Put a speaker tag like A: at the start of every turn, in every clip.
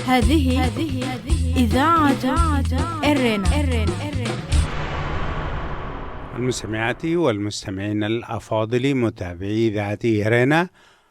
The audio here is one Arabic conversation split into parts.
A: هذه إذاعة إرنا.
B: المستمعات والمستمعين الأفاضل متابعي إذاعة إيرنا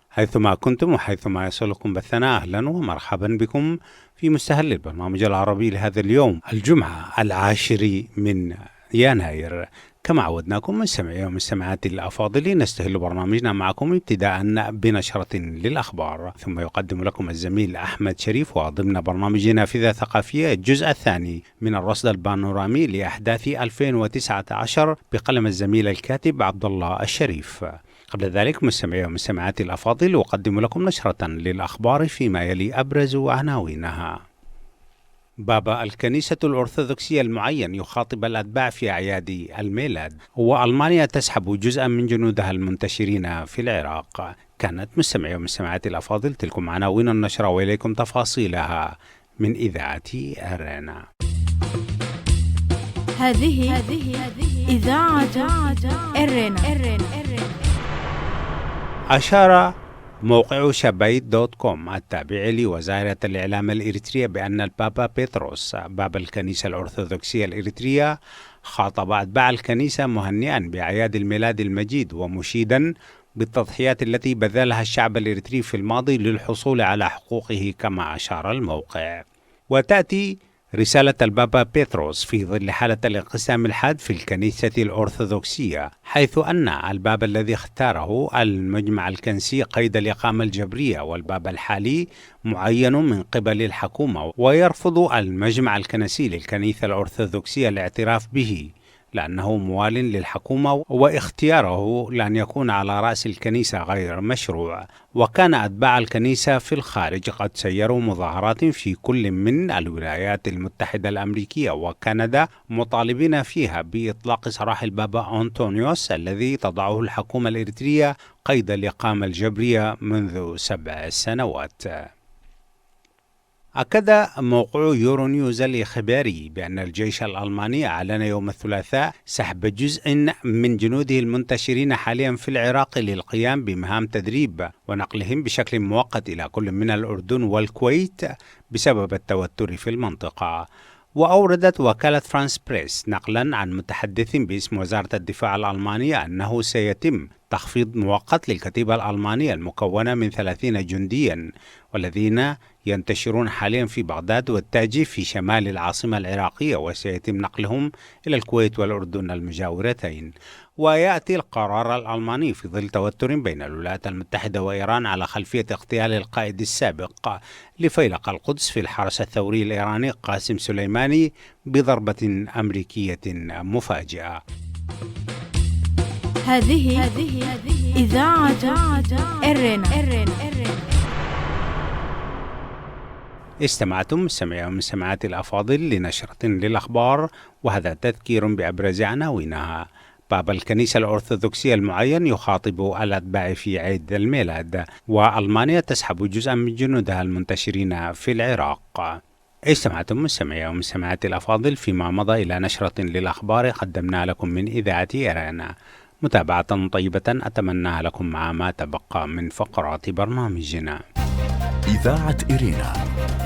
B: حيثما كنتم وحيثما يصلكم بثنا، أهلا ومرحبا بكم في مستهل البرنامج العربي لهذا اليوم الجمعة 10 من يناير. كما عودناكم مستمعي ومستمعات الأفاضل نستهل برنامجنا معكم ابتداء بنشرة للأخبار، ثم يقدم لكم الزميل أحمد شريف وضمن برنامج نافذة ثقافية الجزء الثاني من الرصد البانورامي لأحداث 2019 بقلم الزميل الكاتب عبد الله الشريف. قبل ذلك مستمعي ومستمعات الأفاضل أقدم لكم نشرة للأخبار فيما يلي أبرز عناوينها. بابا الكنيسة الأرثوذكسية المعين يخاطب الأتباع في أعياد الميلاد، وألمانيا تسحب جزءا من جنودها المنتشرين في العراق. كانت مستمعي ومستمعات الأفاضل تلكم عناوين النشرة وإليكم تفاصيلها من إذاعة أرنا.
A: هذه إذاعة إرنا.
B: أشار موقع شبيت.com التابع لوزارة الإعلام الإريترية بأن البابا بيتروس بابا الكنيسة الأرثوذكسية الإريترية خاطب أتباع الكنيسة مهنئا بأعياد الميلاد المجيد، ومشيدا بالتضحيات التي بذلها الشعب الإريتري في الماضي للحصول على حقوقه كما أشار الموقع. وتأتي رسالة البابا بيتروس في ظل حالة الانقسام الحاد في الكنيسة الأرثوذكسية، حيث أن البابا الذي اختاره المجمع الكنسي قيد الإقامة الجبرية، والبابا الحالي معين من قبل الحكومة، ويرفض المجمع الكنسي للكنيسة الأرثوذكسية الاعتراف به لأنه موال للحكومة، واختياره لأن يكون على رأس الكنيسة غير مشروع. وكان أتباع الكنيسة في الخارج قد سيروا مظاهرات في كل من الولايات المتحدة الأمريكية وكندا مطالبين فيها بإطلاق سراح البابا أنطونيوس الذي تضعه الحكومة الإريترية قيد الإقامة الجبرية منذ 7 سنوات. أكد موقع يورونيوز الإخباري بأن الجيش الألماني أعلن يوم الثلاثاء سحب جزء من جنوده المنتشرين حاليا في العراق للقيام بمهام تدريب ونقلهم بشكل مؤقت إلى كل من الأردن والكويت بسبب التوتر في المنطقة. وأوردت وكالة فرانس بريس نقلا عن متحدث باسم وزارة الدفاع الألمانية أنه سيتم تخفيض مؤقت للكتيبة الألمانية المكونة من 30 جنديا والذين ينتشرون حاليا في بغداد والتاجي في شمال العاصمة العراقية، وسيتم نقلهم إلى الكويت والأردن المجاورتين. ويأتي القرار الألماني في ظل توتر بين الولايات المتحدة وإيران على خلفية اغتيال القائد السابق لفيلق القدس في الحرس الثوري الإيراني قاسم سليماني بضربة أمريكية مفاجئة.
A: هذه إذاعة إرنا.
B: استمعتم مستمعي ومستمعات الأفاضل لنشرة للأخبار، وهذا تذكير بأبرز عناوينها. بابا الكنيسة الأرثوذكسية المعين يخاطب الأتباع في عيد الميلاد، وألمانيا تسحب جزءا من جنودها المنتشرين في العراق. استمعتم مستمعي ومستمعات الأفاضل فيما مضى إلى نشرة للأخبار قدمنا لكم من إذاعة إيرنا. متابعة طيبة أتمنى لكم مع ما تبقى من فقرات برنامجنا.
C: إذاعة إيرنا،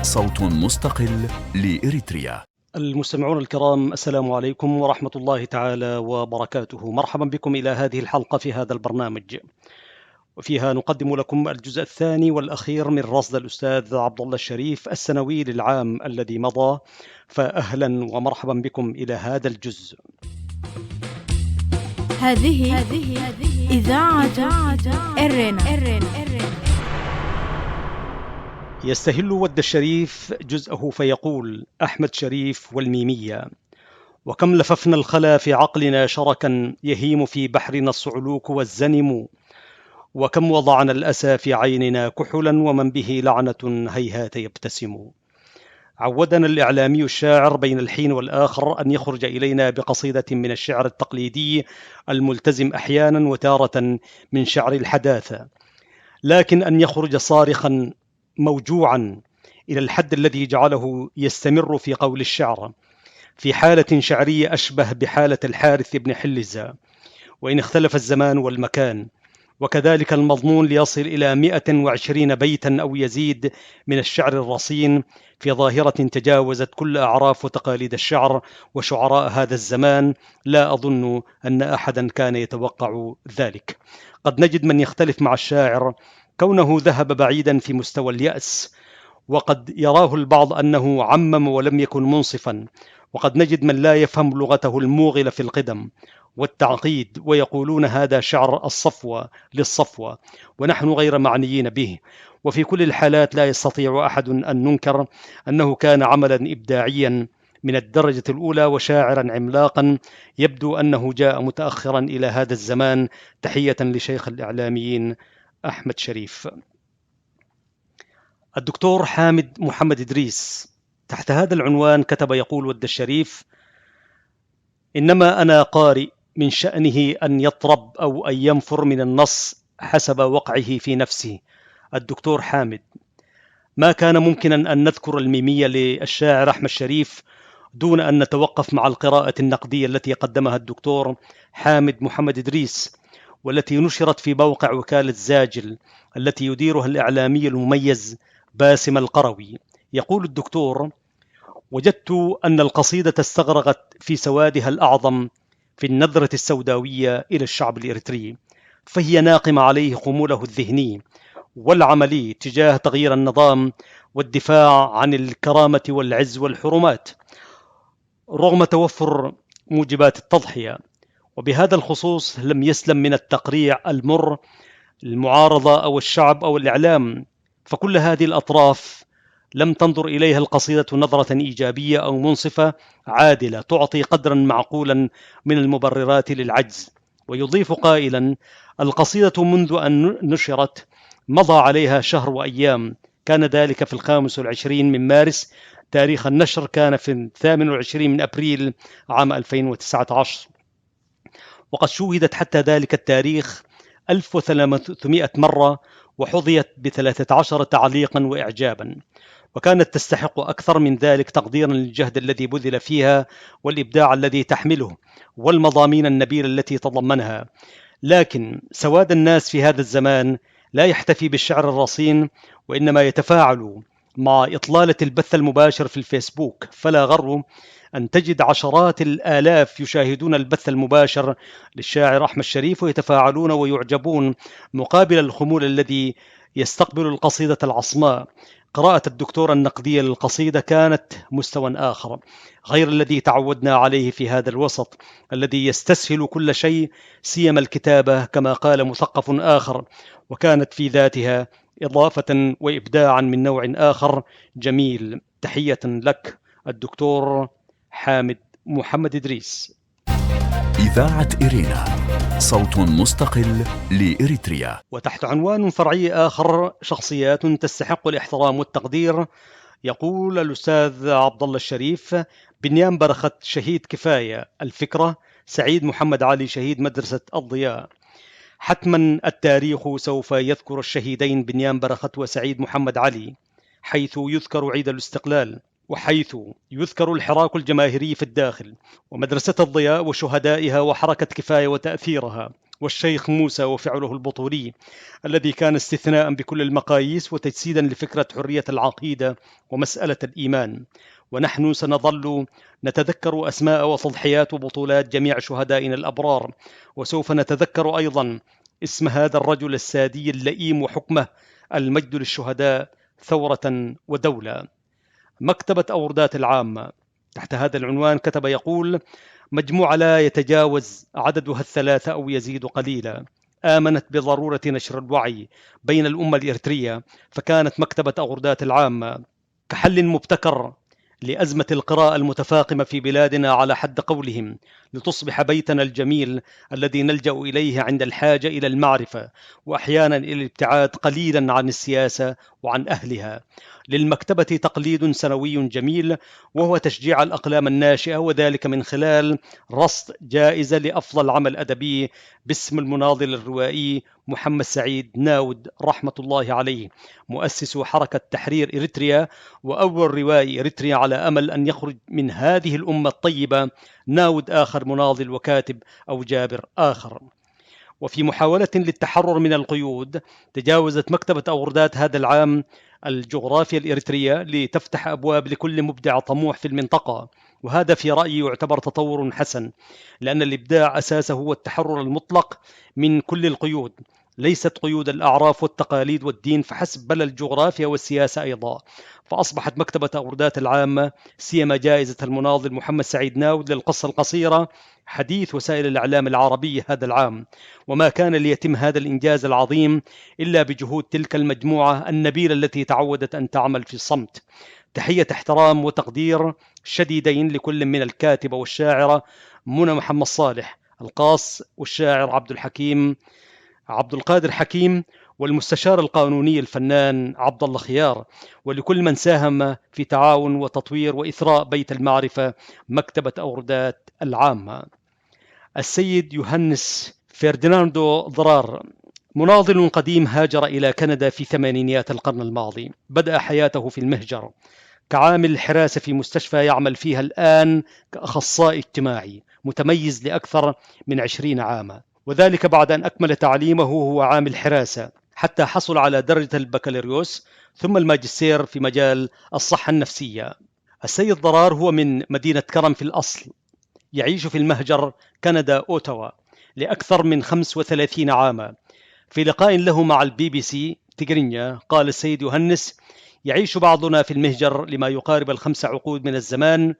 C: صوت مستقل لإريتريا.
D: المستمعون الكرام، السلام عليكم ورحمة الله تعالى وبركاته. مرحبا بكم إلى هذه الحلقة في هذا البرنامج، وفيها نقدم لكم الجزء الثاني والأخير من رصد الأستاذ عبد الله الشريف السنوي للعام الذي مضى، فأهلا ومرحبا بكم إلى هذا الجزء.
A: هذه إذاعة إرنا.
D: يستهل ود الشريف جزءه فيقول: أحمد شريف والميمية. وكم لففنا الخلا في عقلنا شركا يهيم في بحرنا الصعلوك والزنم، وكم وضعنا الأسى في عيننا كحلا ومن به لعنة هيهات يبتسم. عودنا الإعلامي الشاعر بين الحين والآخر أن يخرج إلينا بقصيدة من الشعر التقليدي الملتزم أحيانا وتارة من شعر الحداثة، لكن أن يخرج صارخا موجوعا إلى الحد الذي جعله يستمر في قول الشعر في حالة شعرية أشبه بحالة الحارث بن حلزة، وإن اختلف الزمان والمكان، وكذلك المضمون ليصل إلى 120 بيتا أو يزيد من الشعر الرصين في ظاهرة تجاوزت كل أعراف وتقاليد الشعر وشعراء هذا الزمان. لا أظن أن أحدا كان يتوقع ذلك. قد نجد من يختلف مع الشاعر كونه ذهب بعيدا في مستوى اليأس، وقد يراه البعض أنه عمم ولم يكن منصفا، وقد نجد من لا يفهم لغته الموغلة في القدم والتعقيد ويقولون هذا شعر الصفوة للصفوة ونحن غير معنيين به. وفي كل الحالات لا يستطيع أحد أن ننكر أنه كان عملا إبداعيا من الدرجة الأولى وشاعرا عملاقا يبدو أنه جاء متأخرا إلى هذا الزمان. تحية لشيخ الإعلاميين أحمد شريف. الدكتور حامد محمد إدريس تحت هذا العنوان كتب يقول ود الشريف: إنما أنا قارئ من شأنه أن يطرب أو أن ينفر من النص حسب وقعه في نفسه. الدكتور حامد، ما كان ممكنا أن نذكر الميمية للشاعر أحمد شريف دون أن نتوقف مع القراءة النقدية التي قدمها الدكتور حامد محمد إدريس، والتي نشرت في موقع وكالة زاجل التي يديرها الإعلامي المميز باسم القروي. يقول الدكتور: وجدت أن القصيدة استغرقت في سوادها الأعظم في النظرة السوداوية إلى الشعب الإريتري، فهي ناقمة عليه خموله الذهني والعملي تجاه تغيير النظام والدفاع عن الكرامة والعز والحرمات رغم توفر موجبات التضحية. وبهذا الخصوص لم يسلم من التقريع المر المعارضة أو الشعب أو الإعلام، فكل هذه الأطراف لم تنظر إليها القصيدة نظرة إيجابية أو منصفة عادلة تعطي قدرا معقولا من المبررات للعجز. ويضيف قائلا: القصيدة منذ أن نشرت مضى عليها شهر وأيام، كان ذلك في 25 من مارس، تاريخ النشر كان في 28 من أبريل عام 2019، وقد شوهدت حتى ذلك التاريخ 1300 مرة وحظيت ب13 تعليقا وإعجابا، وكانت تستحق أكثر من ذلك تقديرا للجهد الذي بذل فيها والإبداع الذي تحمله والمضامين النبيلة التي تضمنها. لكن سواد الناس في هذا الزمان لا يحتفي بالشعر الرصين، وإنما يتفاعل مع إطلالة البث المباشر في الفيسبوك، فلا غر أن تجد عشرات الآلاف يشاهدون البث المباشر للشاعر أحمد شريف ويتفاعلون ويعجبون مقابل الخمول الذي يستقبل القصيدة العصماء. قراءة الدكتور النقدية للقصيدة كانت مستوى آخر غير الذي تعودنا عليه في هذا الوسط الذي يستسهل كل شيء سيما الكتابة، كما قال مثقف آخر، وكانت في ذاتها إضافة وإبداعا من نوع آخر جميل. تحية لك الدكتور حامد محمد إدريس.
C: إذاعة إرينا، صوت مستقل لإريتريا.
D: وتحت عنوان فرعي آخر: شخصيات تستحق الاحترام والتقدير، يقول الأستاذ عبد الله الشريف: بنيام برخت شهيد كفاية. الفكرة: سعيد محمد علي شهيد مدرسة الضياء. حتما التاريخ سوف يذكر الشهيدين بنيام برخت وسعيد محمد علي، حيث يذكر عيد الاستقلال، وحيث يذكر الحراك الجماهيري في الداخل، ومدرسة الضياء وشهدائها وحركة كفاية وتأثيرها، والشيخ موسى وفعله البطولي الذي كان استثناء بكل المقاييس وتجسيدا لفكرة حرية العقيدة ومسألة الإيمان. ونحن سنظل نتذكر أسماء وتضحيات وبطولات جميع شهدائنا الأبرار، وسوف نتذكر أيضا اسم هذا الرجل السادي اللئيم وحكمه: المجد للشهداء ثورة ودولة. مكتبة أوردات العامة تحت هذا العنوان كتب يقول: مجموعة لا يتجاوز عددها 3 أو يزيد قليلا، آمنت بضرورة نشر الوعي بين الأمة الإريترية، فكانت مكتبة أوردات العامة كحل مبتكر لأزمة القراءة المتفاقمة في بلادنا على حد قولهم، لتصبح بيتنا الجميل الذي نلجأ إليه عند الحاجة إلى المعرفة، وأحيانا إلى الابتعاد قليلا عن السياسة وعن أهلها. للمكتبة تقليد سنوي جميل، وهو تشجيع الأقلام الناشئة، وذلك من خلال رصد جائزة لأفضل عمل أدبي باسم المناضل الروائي محمد سعيد ناود رحمة الله عليه، مؤسس حركة تحرير إريتريا وأول روائي إريتريا، على أمل أن يخرج من هذه الأمة الطيبة ناود آخر مناضل وكاتب أو جابر آخر. وفي محاولة للتحرر من القيود تجاوزت مكتبة أوردات هذا العام الجغرافيا الإريترية لتفتح أبواب لكل مبدع طموح في المنطقة، وهذا في رأيي يعتبر تطور حسن، لأن الإبداع أساسه هو التحرر المطلق من كل القيود، ليست قيود الأعراف والتقاليد والدين فحسب، بل الجغرافيا والسياسة أيضا. فأصبحت مكتبة أوردات العامة سيما جائزة المناضل محمد سعيد ناود للقصة القصيرة حديث وسائل الإعلام العربية هذا العام، وما كان ليتم هذا الإنجاز العظيم إلا بجهود تلك المجموعة النبيلة التي تعودت أن تعمل في الصمت. تحية احترام وتقدير شديدين لكل من الكاتبة والشاعرة منى محمد صالح، القاص والشاعر عبد القادر حكيم، والمستشار القانوني الفنان عبد الله خيار، ولكل من ساهم في تعاون وتطوير وإثراء بيت المعرفة مكتبة أوردات العامة. السيد يوهنس فرديناندو ضرار، مناضل قديم هاجر إلى كندا في ثمانينيات القرن الماضي، بدأ حياته في المهجر كعامل حراسة في مستشفى يعمل فيها الآن كأخصائي اجتماعي متميز لأكثر من 20 عاما، وذلك بعد أن أكمل تعليمه هو عامل حراسة حتى حصل على درجة البكالوريوس ثم الماجستير في مجال الصحة النفسية. السيد ضرار هو من مدينة كرم في الأصل، يعيش في المهجر كندا أوتاوا لأكثر من 35 عاما. في لقاء له مع BBC تيغرينيا قال السيد يوهنس: يعيش بعضنا في المهجر لما يقارب 5 عقود من الزمان،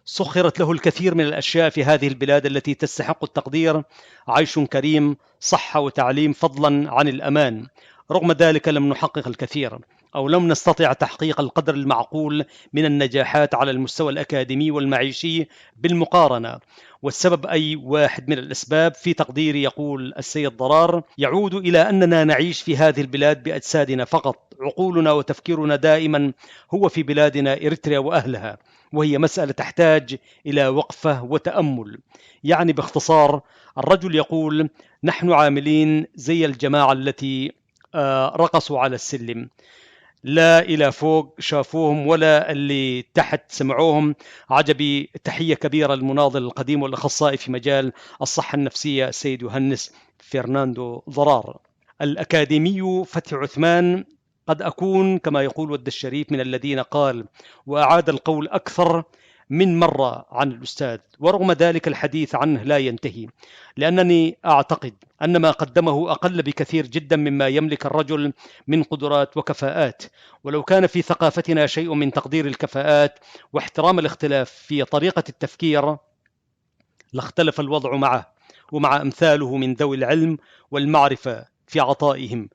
D: سخرت له الكثير من الأشياء في هذه البلاد التي تستحق التقدير، عيش كريم، صحة وتعليم، فضلا عن الأمان. رغم ذلك لم نحقق الكثير أو لم نستطع تحقيق القدر المعقول من النجاحات على المستوى الأكاديمي والمعيشي بالمقارنة، والسبب أي واحد من الأسباب في تقديري، يقول السيد ضرار، يعود إلى أننا نعيش في هذه البلاد بأجسادنا فقط، عقولنا وتفكيرنا دائما هو في بلادنا إريتريا وأهلها، وهي مسألة تحتاج إلى وقفة وتأمل. يعني باختصار الرجل يقول: نحن عاملين زي الجماعة التي رقصوا على السلم، لا إلى فوق شافوهم ولا اللي تحت سمعوهم. عجبي. تحية كبيرة للمناضل القديم والأخصائي في مجال الصحة النفسية السيد يوهنس فرناندو ضرار. الأكاديمي فتحي عثمان: قد أكون كما يقول ود الشريف من الذين قال وأعاد القول أكثر من مرة عن الأستاذ، ورغم ذلك الحديث عنه لا ينتهي، لأنني أعتقد أن ما قدمه أقل بكثير جدا مما يملك الرجل من قدرات وكفاءات، ولو كان في ثقافتنا شيء من تقدير الكفاءات واحترام الاختلاف في طريقة التفكير لاختلف الوضع معه ومع أمثاله من ذوي العلم والمعرفة في عطائهم،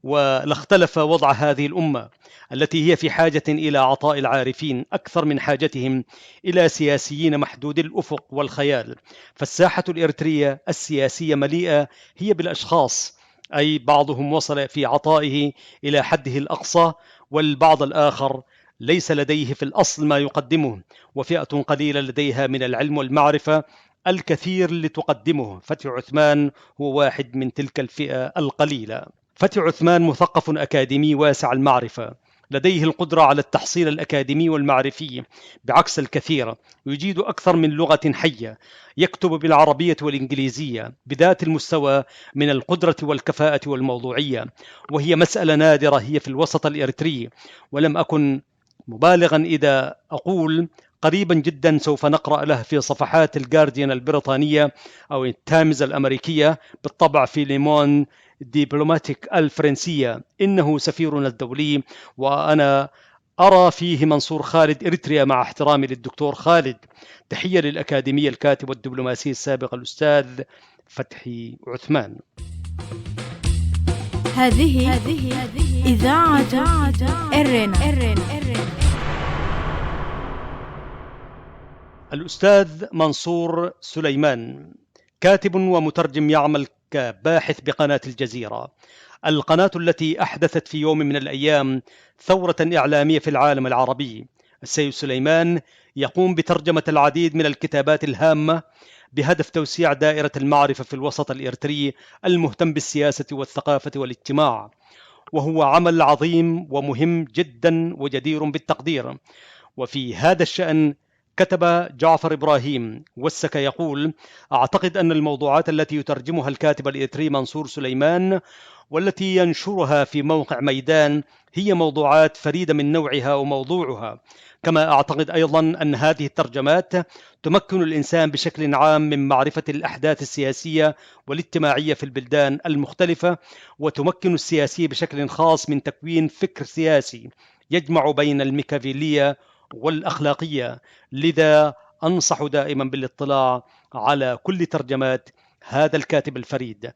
D: ولاختلف وضع هذه الأمة التي هي في حاجة إلى عطاء العارفين أكثر من حاجتهم إلى سياسيين محدود الأفق والخيال. فالساحة الإريترية السياسية مليئة هي بالأشخاص، أي بعضهم وصل في عطائه إلى حده الأقصى، والبعض الآخر ليس لديه في الأصل ما يقدمه، وفئة قليلة لديها من العلم والمعرفة الكثير لتقدمه. فتحي عثمان هو واحد من تلك الفئة القليلة. فتحي عثمان مثقف أكاديمي واسع المعرفة، لديه القدرة على التحصيل الأكاديمي والمعرفي بعكس الكثير، يجيد أكثر من لغة حية، يكتب بالعربية والإنجليزية بذات المستوى من القدرة والكفاءة والموضوعية، وهي مسألة نادرة هي في الوسط الإريتري، ولم أكن مبالغا إذا أقول قريبا جدا سوف نقرأ له في صفحات الجارديان البريطانية أو التايمز الأمريكية، بالطبع في ليمون ديبلوماتيك الفرنسية، إنه سفيرنا الدولي، وأنا أرى فيه منصور خالد إريتريا مع احترامي للدكتور خالد. تحية للأكاديمية الكاتب والدبلوماسي السابق الأستاذ فتحي عثمان.
A: هذه إذاعة إرينا.
D: الأستاذ منصور سليمان كاتب ومترجم يعمل كباحث بقناة الجزيرة، القناة التي أحدثت في يوم من الأيام ثورة إعلامية في العالم العربي. السيد سليمان يقوم بترجمة العديد من الكتابات الهامة بهدف توسيع دائرة المعرفة في الوسط الإريتري المهتم بالسياسة والثقافة والاجتماع، وهو عمل عظيم ومهم جدا وجدير بالتقدير. وفي هذا الشأن كتب جعفر إبراهيم والسك يقول: أعتقد أن الموضوعات التي يترجمها الكاتب الإريتري منصور سليمان والتي ينشرها في موقع ميدان هي موضوعات فريدة من نوعها وموضوعها. كما أعتقد أيضا أن هذه الترجمات تمكن الإنسان بشكل عام من معرفة الأحداث السياسية والاجتماعية في البلدان المختلفة، وتمكن السياسي بشكل خاص من تكوين فكر سياسي يجمع بين الميكافيلية والأخلاقية. لذا أنصح دائما بالاطلاع على كل ترجمات هذا الكاتب الفريد.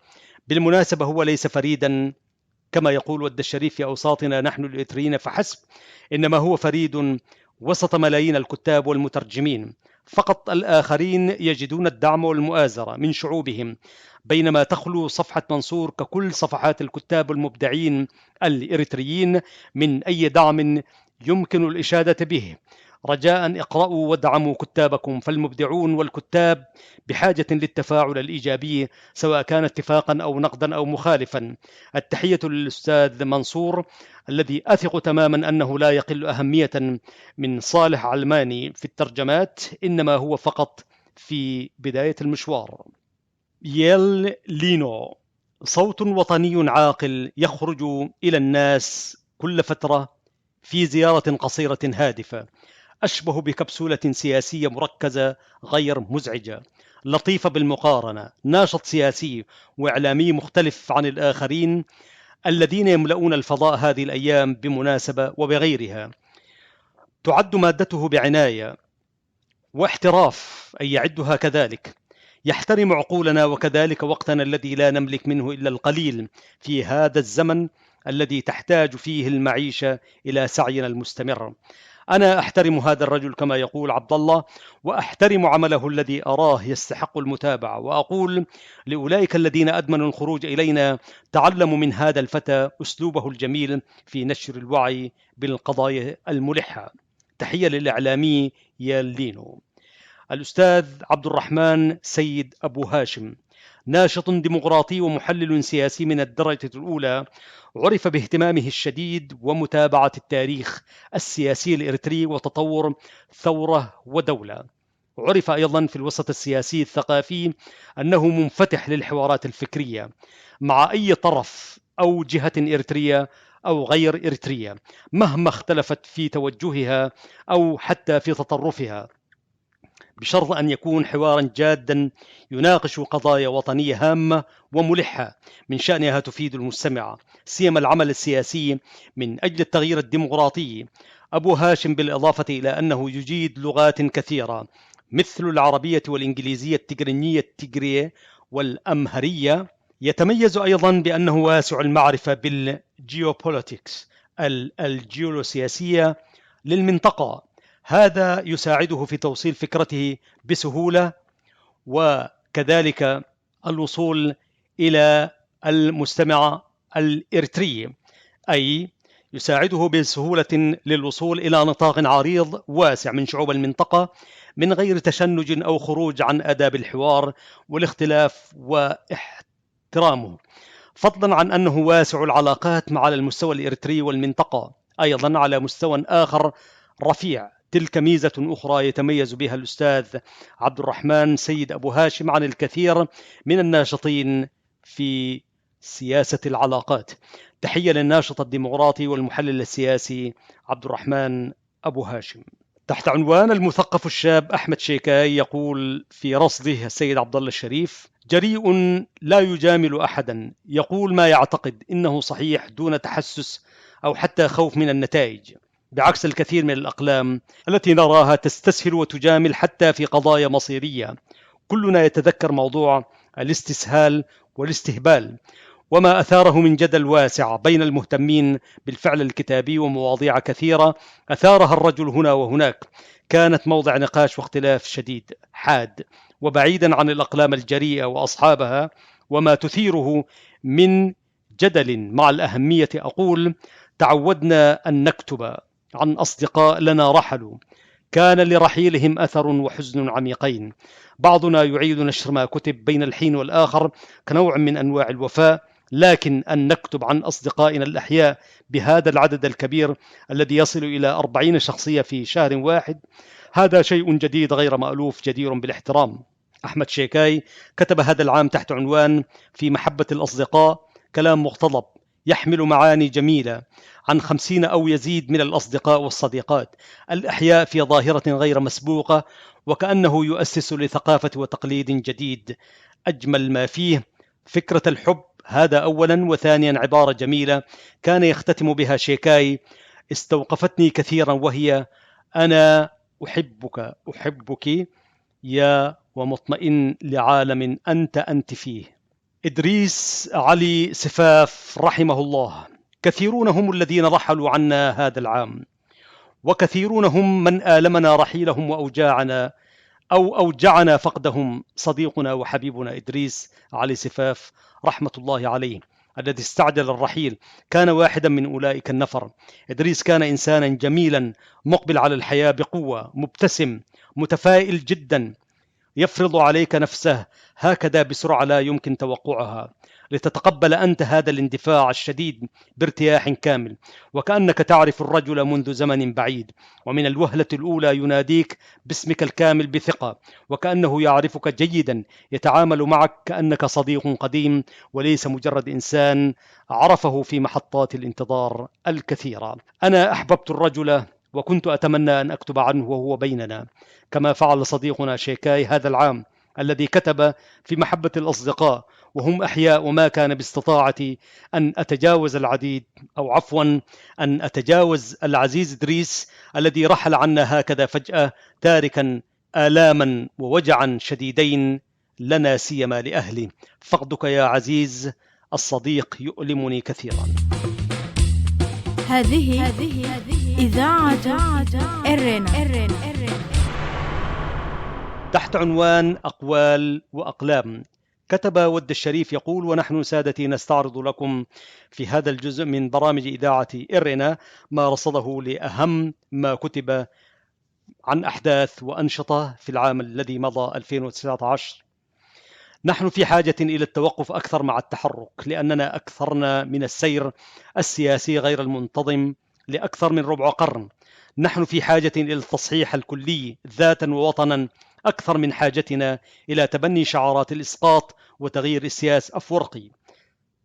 D: بالمناسبة هو ليس فريدا كما يقول ود الشريف في أوساطنا نحن الإريتريين فحسب، إنما هو فريد وسط ملايين الكتاب والمترجمين. فقط الآخرين يجدون الدعم والمؤازرة من شعوبهم، بينما تخلو صفحة منصور ككل صفحات الكتاب المبدعين الإريتريين من أي دعم يمكن الإشادة به. رجاء اقرأوا وادعموا كتابكم، فالمبدعون والكتاب بحاجة للتفاعل الإيجابي سواء كان اتفاقا أو نقدا أو مخالفا. التحية للأستاذ منصور الذي أثق تماما أنه لا يقل أهمية من صالح علماني في الترجمات، إنما هو فقط في بداية المشوار. ييل لينو: صوت وطني عاقل يخرج إلى الناس كل فترة في زيارة قصيرة هادفة، أشبه بكبسولة سياسية مركزة غير مزعجة، لطيفة بالمقارنة، ناشط سياسي وإعلامي مختلف عن الآخرين الذين يملؤون الفضاء هذه الأيام بمناسبة وبغيرها. تعد مادته بعناية واحتراف، أي يعدها كذلك. يحترم عقولنا وكذلك وقتنا الذي لا نملك منه إلا القليل في هذا الزمن الذي تحتاج فيه المعيشة إلى سعينا المستمر. أنا أحترم هذا الرجل كما يقول عبد الله، وأحترم عمله الذي أراه يستحق المتابعة، وأقول لأولئك الذين أدمنوا الخروج إلينا: تعلموا من هذا الفتى أسلوبه الجميل في نشر الوعي بالقضايا الملحة. تحية للإعلامي ييل لينو. الأستاذ عبد الرحمن سيد أبو هاشم: ناشط ديمقراطي ومحلل سياسي من الدرجة الأولى، عرف باهتمامه الشديد ومتابعة التاريخ السياسي الإريتري وتطور ثورة ودولة. عرف أيضا في الوسط السياسي الثقافي أنه منفتح للحوارات الفكرية مع أي طرف أو جهة إريترية أو غير إريترية مهما اختلفت في توجهها أو حتى في تطرفها، بشرط أن يكون حوارا جادا يناقش قضايا وطنية هامة وملحة من شأنها تفيد المستمع، سيما العمل السياسي من أجل التغيير الديمقراطي. أبو هاشم بالإضافة إلى أنه يجيد لغات كثيرة مثل العربية والإنجليزية التجرينية التجرية والأمهرية، يتميز أيضا بأنه واسع المعرفة بالجيوبوليتكس الجيولوسياسية للمنطقة. هذا يساعده في توصيل فكرته بسهولة، وكذلك الوصول إلى المستمع الإريتري، أي يساعده بسهولة للوصول إلى نطاق عريض واسع من شعوب المنطقة من غير تشنج أو خروج عن آداب الحوار والاختلاف واحترامه، فضلا عن أنه واسع العلاقات مع المستوى الإريتري والمنطقة أيضا على مستوى آخر رفيع. تلك ميزة أخرى يتميز بها الأستاذ عبد الرحمن سيد أبو هاشم عن الكثير من الناشطين في سياسة العلاقات. تحية للناشط الديمقراطي والمحلل السياسي عبد الرحمن أبو هاشم. تحت عنوان المثقف الشاب أحمد شيكاي يقول في رصده السيد عبد الله الشريف: جريء لا يجامل أحدا، يقول ما يعتقد إنه صحيح دون تحسس أو حتى خوف من النتائج، بعكس الكثير من الأقلام التي نراها تستسهل وتجامل حتى في قضايا مصيرية. كلنا يتذكر موضوع الاستسهال والاستهبال وما أثاره من جدل واسع بين المهتمين بالفعل الكتابي، ومواضيع كثيرة أثارها الرجل هنا وهناك كانت موضع نقاش واختلاف شديد حاد، وبعيدا عن الأقلام الجريئة وأصحابها وما تثيره من جدل مع الأهمية. أقول: تعودنا أن نكتب عن أصدقاء لنا رحلوا، كان لرحيلهم أثر وحزن عميقين، بعضنا يعيد نشر ما كتب بين الحين والآخر كنوع من أنواع الوفاء، لكن أن نكتب عن أصدقائنا الأحياء بهذا العدد الكبير الذي يصل إلى 40 شخصية في شهر واحد هذا شيء جديد غير مألوف جدير بالاحترام. أحمد شيكاي كتب هذا العام تحت عنوان في محبة الأصدقاء كلام مقتضب يحمل معاني جميلة عن 50 أو يزيد من الأصدقاء والصديقات الأحياء في ظاهرة غير مسبوقة، وكأنه يؤسس لثقافة وتقليد جديد. أجمل ما فيه فكرة الحب، هذا أولا، وثانيا عبارة جميلة كان يختتم بها شيكاي استوقفتني كثيرا، وهي: أنا أحبك يا ومطمئن لعالم أنت فيه. إدريس علي سفاف رحمه الله. كثيرون هم الذين رحلوا عنا هذا العام، وكثيرون هم من آلمنا رحيلهم أوجعنا فقدهم. صديقنا وحبيبنا إدريس علي سفاف رحمة الله عليه الذي استعجل الرحيل كان واحدا من أولئك النفر. إدريس كان إنسانا جميلا مقبل على الحياة بقوة، مبتسم، متفائل جدا، يفرض عليك نفسه هكذا بسرعة لا يمكن توقعها، لتتقبل أنت هذا الاندفاع الشديد بارتياح كامل، وكأنك تعرف الرجل منذ زمن بعيد، ومن الوهلة الأولى يناديك باسمك الكامل بثقة، وكأنه يعرفك جيدا، يتعامل معك كأنك صديق قديم وليس مجرد إنسان عرفه في محطات الانتظار الكثيرة. أنا أحببت الرجل وكنت أتمنى أن أكتب عنه وهو بيننا، كما فعل صديقنا شيكاي هذا العام الذي كتب في محبة الأصدقاء وهم أحياء، وما كان باستطاعتي أن أتجاوز أن أتجاوز العزيز إدريس الذي رحل عنا هكذا فجأة، تاركا آلاما ووجعا شديدين لنا سيما لأهلي. فقدك يا عزيز الصديق يؤلمني كثيرا.
A: هذه إذاعة إرنا.
D: تحت عنوان أقوال وأقلام، كتب ود الشريف يقول: ونحن سادتي نستعرض لكم في هذا الجزء من برامج إذاعة إرنا ما رصده لأهم ما كتب عن أحداث وأنشطة في العام الذي مضى 2019. نحن في حاجة إلى التوقف أكثر مع التحرك، لأننا أكثرنا من السير السياسي غير المنتظم لأكثر من ربع قرن. نحن في حاجة إلى التصحيح الكلي ذاتا ووطنا أكثر من حاجتنا إلى تبني شعارات الإسقاط وتغيير السياس أفورقي.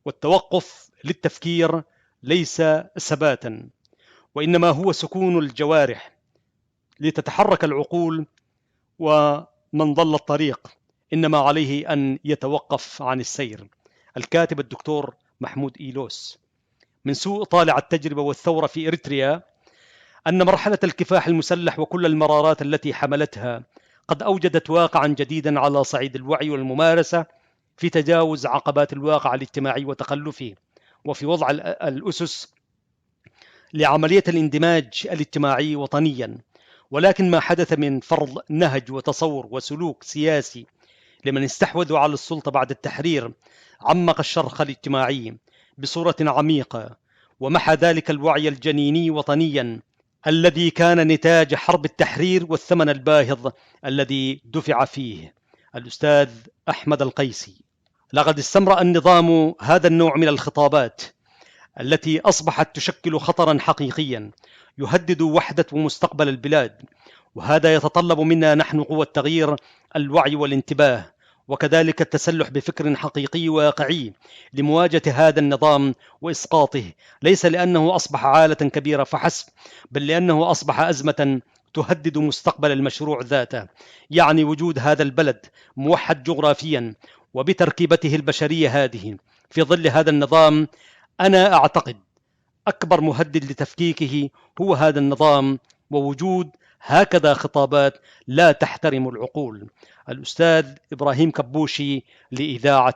D: والتوقف للتفكير ليس ثباتا، وإنما هو سكون الجوارح لتتحرك العقول، ومن ضل الطريق إنما عليه أن يتوقف عن السير. الكاتب الدكتور محمود إيلوس. من سوء طالع التجربة والثورة في إريتريا أن مرحلة الكفاح المسلح وكل المرارات التي حملتها قد أوجدت واقعا جديدا على صعيد الوعي والممارسة في تجاوز عقبات الواقع الاجتماعي وتخلفه، وفي وضع الأسس لعملية الاندماج الاجتماعي وطنيا. ولكن ما حدث من فرض نهج وتصور وسلوك سياسي لمن استحوذوا على السلطة بعد التحرير عمق الشرخ الاجتماعي بصورة عميقة، ومحى ذلك الوعي الجنيني وطنيا الذي كان نتاج حرب التحرير والثمن الباهظ الذي دفع فيه. الأستاذ أحمد القيسي. لقد استمرأ النظام هذا النوع من الخطابات التي أصبحت تشكل خطرا حقيقيا يهدد وحدة ومستقبل البلاد، وهذا يتطلب منا نحن قوى التغيير الوعي والانتباه، وكذلك التسلح بفكر حقيقي واقعي لمواجهة هذا النظام وإسقاطه، ليس لأنه أصبح عالة كبيرة فحسب، بل لأنه أصبح أزمة تهدد مستقبل المشروع ذاته، يعني وجود هذا البلد موحد جغرافيا وبتركيبته البشرية هذه في ظل هذا النظام. أنا أعتقد أكبر مهدد لتفكيكه هو هذا النظام ووجود هكذا خطابات لا تحترم العقول. الأستاذ إبراهيم كبوشي لإذاعة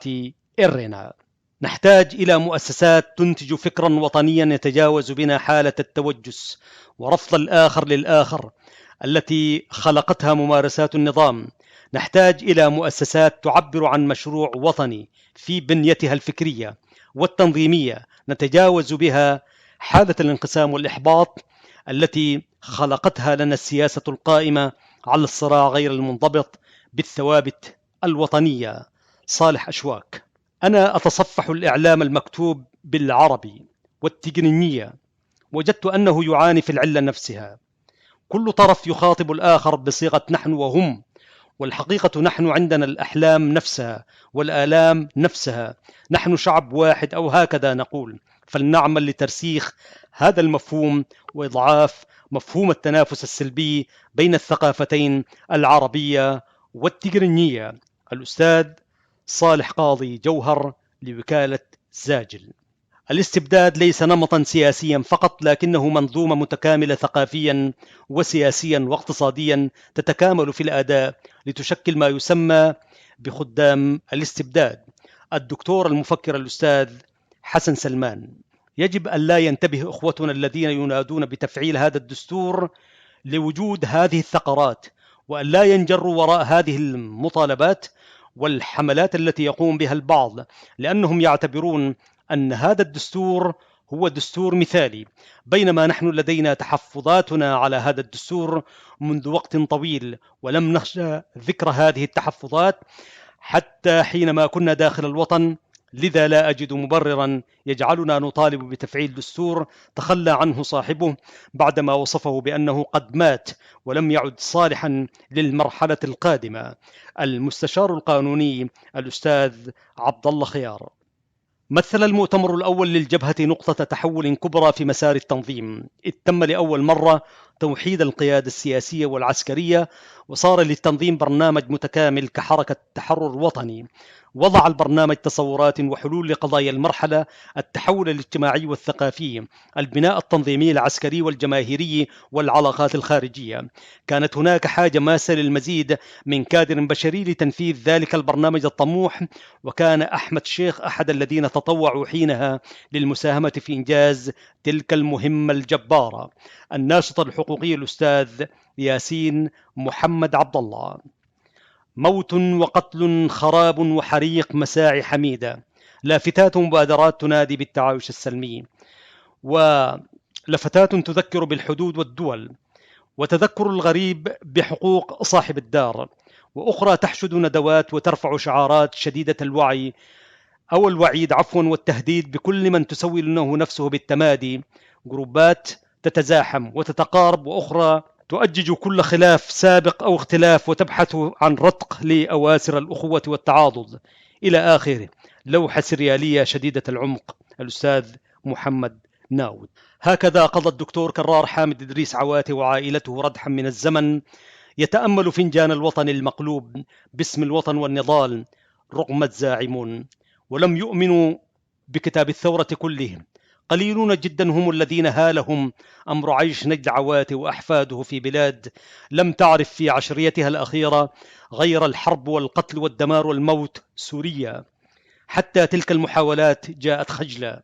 D: إرنا. نحتاج إلى مؤسسات تنتج فكرا وطنيا يتجاوز بنا حالة التوجس ورفض الآخر للآخر التي خلقتها ممارسات النظام. نحتاج إلى مؤسسات تعبر عن مشروع وطني في بنيتها الفكرية والتنظيمية نتجاوز بها حالة الانقسام والإحباط التي خلقتها لنا السياسة القائمة على الصراع غير المنضبط بالثوابت الوطنية. صالح أشواك. أنا أتصفح الإعلام المكتوب بالعربي والتجرينية، وجدت أنه يعاني في العلة نفسها، كل طرف يخاطب الآخر بصيغة نحن وهم، والحقيقة نحن عندنا الأحلام نفسها والآلام نفسها، نحن شعب واحد أو هكذا نقول. فلنعمل لترسيخ هذا المفهوم وإضعاف مفهوم التنافس السلبي بين الثقافتين العربية والتجرينية. الأستاذ صالح قاضي جوهر لوكالة زاجل. الاستبداد ليس نمطا سياسيا فقط، لكنه منظومة متكاملة ثقافيا وسياسيا واقتصاديا تتكامل في الأداء لتشكل ما يسمى بخدام الاستبداد. الدكتور المفكر الأستاذ حسن سلمان: يجب أن لا ينتبه إخوتنا الذين ينادون بتفعيل هذا الدستور لوجود هذه الثغرات، وأن لا ينجروا وراء هذه المطالبات والحملات التي يقوم بها البعض، لأنهم يعتبرون أن هذا الدستور هو دستور مثالي، بينما نحن لدينا تحفظاتنا على هذا الدستور منذ وقت طويل، ولم نخشى ذكر هذه التحفظات حتى حينما كنا داخل الوطن. لذا لا أجد مبررا يجعلنا نطالب بتفعيل دستور تخلى عنه صاحبه بعدما وصفه بأنه قد مات ولم يعد صالحا للمرحلة القادمة. المستشار القانوني الأستاذ عبد الله خيار: مثل المؤتمر الأول للجبهة نقطة تحول كبرى في مسار التنظيم، إذ تم لأول مرة توحيد القيادة السياسية والعسكرية، وصار للتنظيم برنامج متكامل كحركة تحرر وطني. وضع البرنامج تصورات وحلول لقضايا المرحلة: التحول الاجتماعي والثقافي، البناء التنظيمي العسكري والجماهيري، والعلاقات الخارجية. كانت هناك حاجة ماسة للمزيد من كادر بشري لتنفيذ ذلك البرنامج الطموح، وكان أحمد شيخ أحد الذين تطوعوا حينها للمساهمة في إنجاز تلك المهمة الجبارة. الناشط الحقوقي الأستاذ ياسين محمد عبد الله: موت وقتل، خراب وحريق، مساعي حميدة، لافتات مبادرات تنادي بالتعايش السلمي، ولفتات تذكر بالحدود والدول، وتذكر الغريب بحقوق صاحب الدار، وأخرى تحشد ندوات وترفع شعارات شديدة الوعي أو الوعيد والتهديد بكل من تسول له نفسه بالتمادي. جروبات تتزاحم وتتقارب، وأخرى تؤجج كل خلاف سابق أو اختلاف وتبحث عن رتق لأواسر الأخوة والتعاضد إلى آخره. لوحة سريالية شديدة العمق. الأستاذ محمد ناود. هكذا قضى الدكتور كرار حامد إدريس عواتي وعائلته ردحا من الزمن، يتأمل فنجان الوطن المقلوب باسم الوطن والنضال رغم الزاعمون، ولم يؤمنوا بكتاب الثورة كله. قليلون جدا هم الذين هالهم أمر عيش نجد عواتي وأحفاده في بلاد لم تعرف في عشريتها الأخيرة غير الحرب والقتل والدمار والموت، سوريا. حتى تلك المحاولات جاءت خجلة،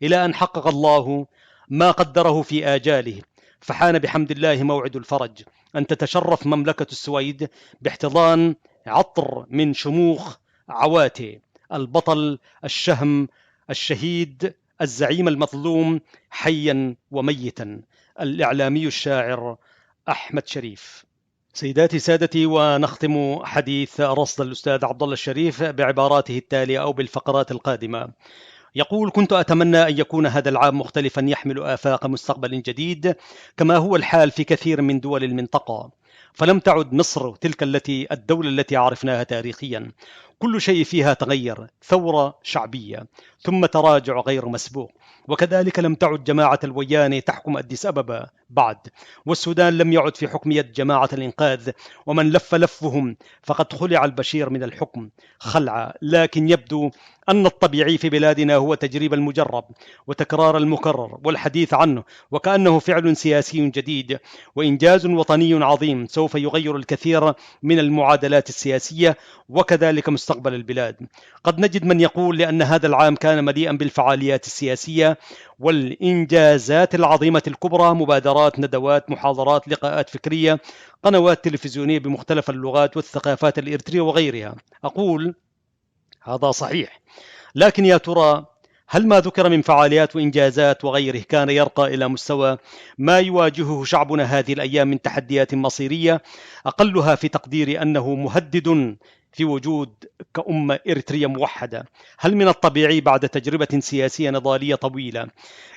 D: إلى أن حقق الله ما قدره في آجاله، فحان بحمد الله موعد الفرج، أن تتشرف مملكة السويد باحتضان عطر من شموخ عواتي، البطل الشهم الشهيد الزعيم المظلوم حيا وميتا، الإعلامي الشاعر أحمد شريف. سيداتي سادتي، ونختم حديث رصد الأستاذ عبد الله الشريف بعباراته التالية أو بالفقرات القادمة. يقول: كنت أتمنى أن يكون هذا العام مختلفا، يحمل آفاق مستقبل جديد كما هو الحال في كثير من دول المنطقة، فلم تعد مصر تلك الدولة التي عرفناها تاريخيا. كل شيء فيها تغير، ثورة شعبية ثم تراجع غير مسبوق، وكذلك لم تعد جماعة الوياني تحكم أديس أبابا بعد، والسودان لم يعد في حكم يد جماعة الإنقاذ، ومن لف لفهم فقد خلع البشير من الحكم خلعا. لكن يبدو أن الطبيعي في بلادنا هو تجريب المجرب وتكرار المكرر والحديث عنه وكأنه فعل سياسي جديد وإنجاز وطني عظيم سوف يغير الكثير من المعادلات السياسية وكذلك مستقبل البلاد. قد نجد من يقول لأن هذا العام كان مليئا بالفعاليات السياسية والإنجازات العظيمة الكبرى، مبادرات، ندوات، محاضرات، لقاءات فكرية، قنوات تلفزيونية بمختلف اللغات والثقافات الإريترية وغيرها. أقول هذا صحيح، لكن يا ترى هل ما ذكر من فعاليات وإنجازات وغيره كان يرقى إلى مستوى ما يواجهه شعبنا هذه الأيام من تحديات مصيرية، أقلها في تقديري أنه مهدد في وجود كأمة إريترية موحدة؟ هل من الطبيعي بعد تجربة سياسية نضالية طويلة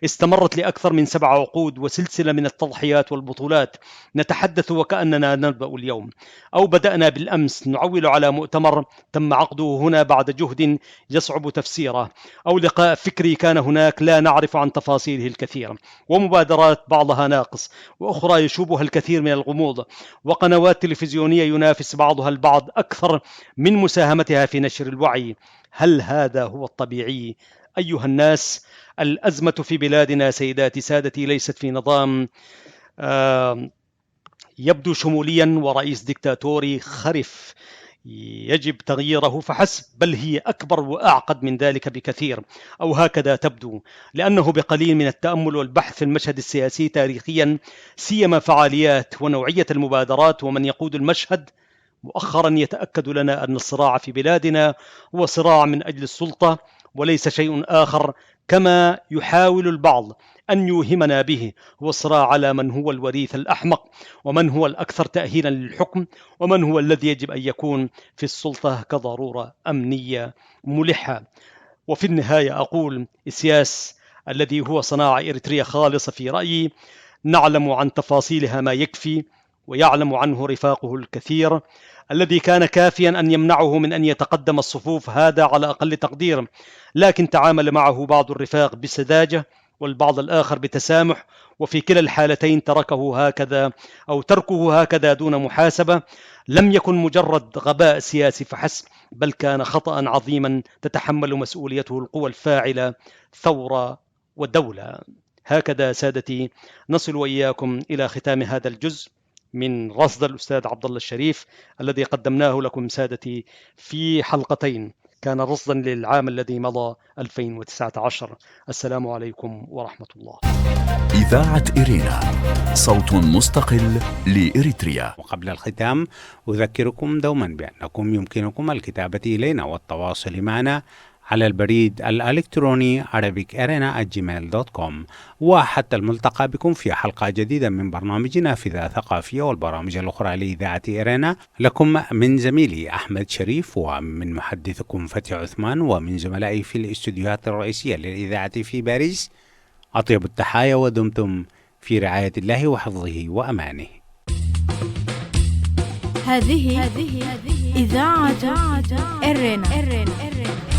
D: استمرت لأكثر من 7 عقود وسلسلة من التضحيات والبطولات نتحدث وكأننا نبدأ اليوم، أو بدأنا بالأمس نعول على مؤتمر تم عقده هنا بعد جهد يصعب تفسيره، أو لقاء فكري كان هناك لا نعرف عن تفاصيله الكثير، ومبادرات بعضها ناقص وأخرى يشوبها الكثير من الغموض، وقنوات تلفزيونية ينافس بعضها البعض أكثر من مساهمتها في نشر الوعي. هل هذا هو الطبيعي أيها الناس؟ الأزمة في بلادنا سيداتي سادتي ليست في نظام يبدو شموليا ورئيس ديكتاتوري خرف يجب تغييره فحسب، بل هي أكبر وأعقد من ذلك بكثير، أو هكذا تبدو، لأنه بقليل من التأمل والبحث في المشهد السياسي تاريخيا، سيما فعاليات ونوعية المبادرات ومن يقود المشهد، مؤخرا يتأكد لنا أن الصراع في بلادنا هو صراع من أجل السلطة وليس شيء آخر، كما يحاول البعض أن يوهمنا به. هو الصراع على من هو الوريث الأحمق، ومن هو الأكثر تأهيلا للحكم، ومن هو الذي يجب أن يكون في السلطة كضرورة أمنية ملحة. وفي النهاية أقول السياس الذي هو صناعة إريتريا خالصة في رأيي نعلم عن تفاصيلها ما يكفي، ويعلم عنه رفاقه الكثير الذي كان كافيا أن يمنعه من أن يتقدم الصفوف، هذا على أقل تقدير، لكن تعامل معه بعض الرفاق بسذاجة والبعض الآخر بتسامح، وفي كلا الحالتين تركه هكذا أو تركه هكذا دون محاسبة لم يكن مجرد غباء سياسي فحسب، بل كان خطأ عظيما تتحمل مسؤوليته القوى الفاعلة، ثورة ودولة. هكذا سادتي نصل وإياكم إلى ختام هذا الجزء من رصد الأستاذ عبد الله الشريف الذي قدمناه لكم سادتي في حلقتين، كان رصدا للعام الذي مضى 2019. السلام عليكم ورحمة الله.
C: إذاعة إرينا، صوت مستقل لإريتريا.
B: وقبل الختام أذكركم دوما بأنكم يمكنكم الكتابة إلينا والتواصل معنا على البريد الإلكتروني arabicirena@gmail.com، وحتى الملتقى بكم في حلقة جديدة من برنامجنا فذا ثقافية والبرامج الأخرى لإذاعة إرينا. لكم من زميلي أحمد شريف، ومن محدثكم فتحي عثمان، ومن زملائي في الاستوديوهات الرئيسية للإذاعة في باريس، أطيب التحايا ودمتم في رعاية الله وحفظه وأمانه.
A: هذه إذاعة إرينا.